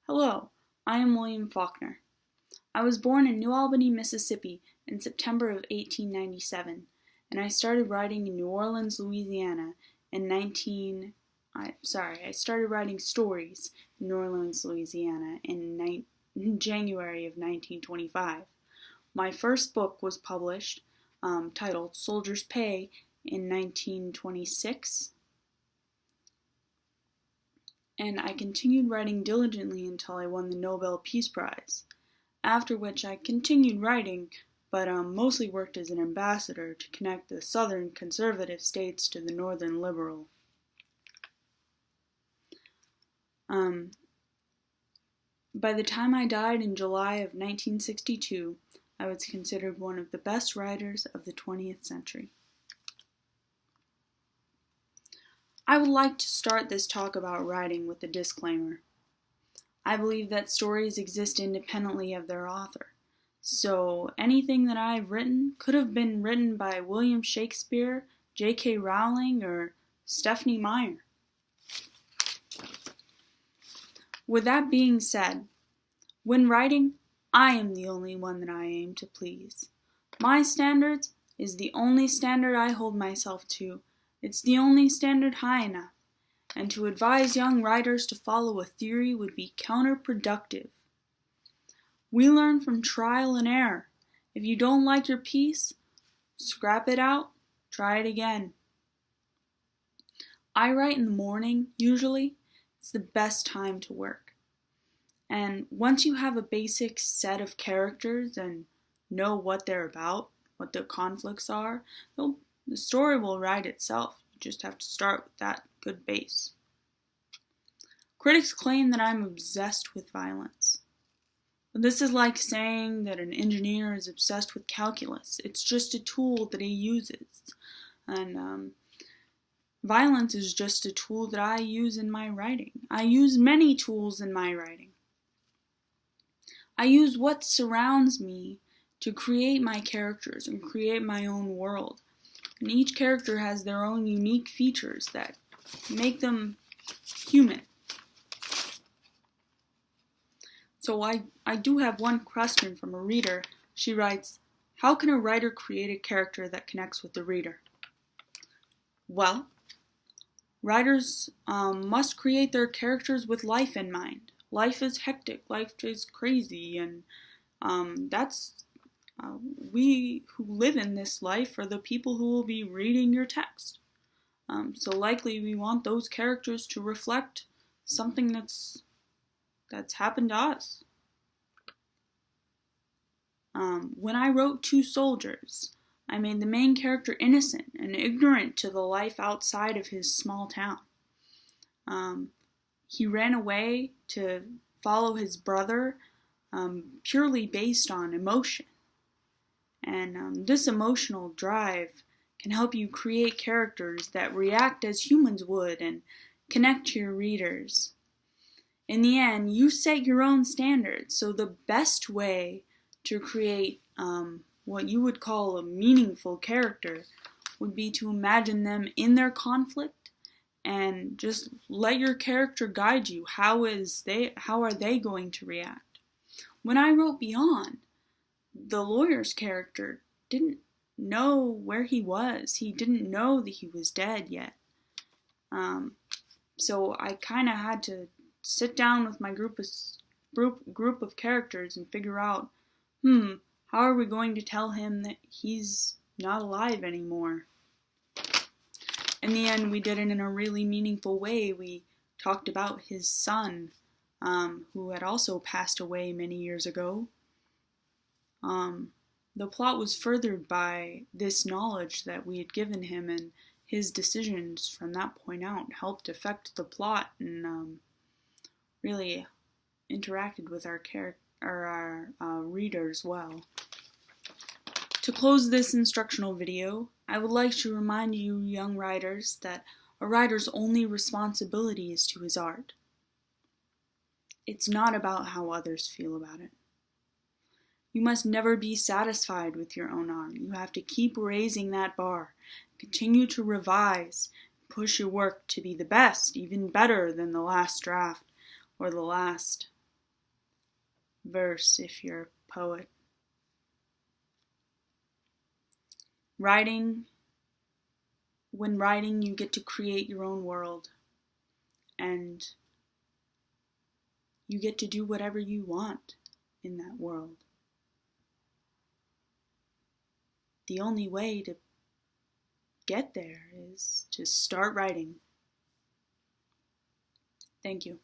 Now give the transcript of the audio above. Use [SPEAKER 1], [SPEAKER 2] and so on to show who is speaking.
[SPEAKER 1] Hello, I am William Faulkner. I was born in New Albany, Mississippi in September of 1897, and I started writing in New Orleans, Louisiana I started writing stories in New Orleans, Louisiana in January of 1925. My first book was published, titled Soldier's Pay, in 1926. And I continued writing diligently until I won the Nobel Peace Prize, after which I continued writing, but mostly worked as an ambassador to connect the southern conservative states to the northern liberal. By the time I died in July of 1962, I was considered one of the best writers of the 20th century. I would like to start this talk about writing with a disclaimer. I believe that stories exist independently of their author, so anything that I've written could have been written by William Shakespeare, J.K. Rowling, or Stephenie Meyer. With that being said, when writing, I am the only one that I aim to please. My standards is the only standard I hold myself to. It's the only standard high enough, and to advise young writers to follow a theory would be counterproductive. We learn from trial and error. If you don't like your piece, scrap it out, try it again. I write in the morning, usually. It's the best time to work. And once you have a basic set of characters and know what they're about, what their conflicts are, the story will write itself. You just have to start with that good base. Critics claim that I'm obsessed with violence. But this is like saying that an engineer is obsessed with calculus. It's just a tool that he uses. And violence is just a tool that I use in my writing. I use many tools in my writing. I use what surrounds me to create my characters and create my own world. And each character has their own unique features that make them human. So I do have one question from a reader. She writes, how can a writer create a character that connects with the reader? Well, writers must create their characters with life in mind. Life is hectic, life is crazy, and we who live in this life are the people who will be reading your text. So likely we want those characters to reflect something that's happened to us. When I wrote Two Soldiers, I made the main character innocent and ignorant to the life outside of his small town. He ran away to follow his brother purely based on emotion. And this emotional drive can help you create characters that react as humans would and connect to your readers. In the end, you set your own standards, so the best way to create what you would call a meaningful character would be to imagine them in their conflict and just let your character guide you. How are they going to react? When I wrote Beyond, the lawyer's character didn't know where he was. He didn't know that he was dead yet. So I kind of had to sit down with my group of characters and figure out, how are we going to tell him that he's not alive anymore? In the end, we did it in a really meaningful way. We talked about his son, who had also passed away many years ago. The plot was furthered by this knowledge that we had given him, and his decisions from that point out helped affect the plot and really interacted with our readers well. To close this instructional video, I would like to remind you young writers that a writer's only responsibility is to his art. It's not about how others feel about it. You must never be satisfied with your own art. You have to keep raising that bar, continue to revise, push your work to be the best, even better than the last draft or the last verse if you're a poet. Writing, when writing, you get to create your own world, and you get to do whatever you want in that world. The only way to get there is to start writing. Thank you.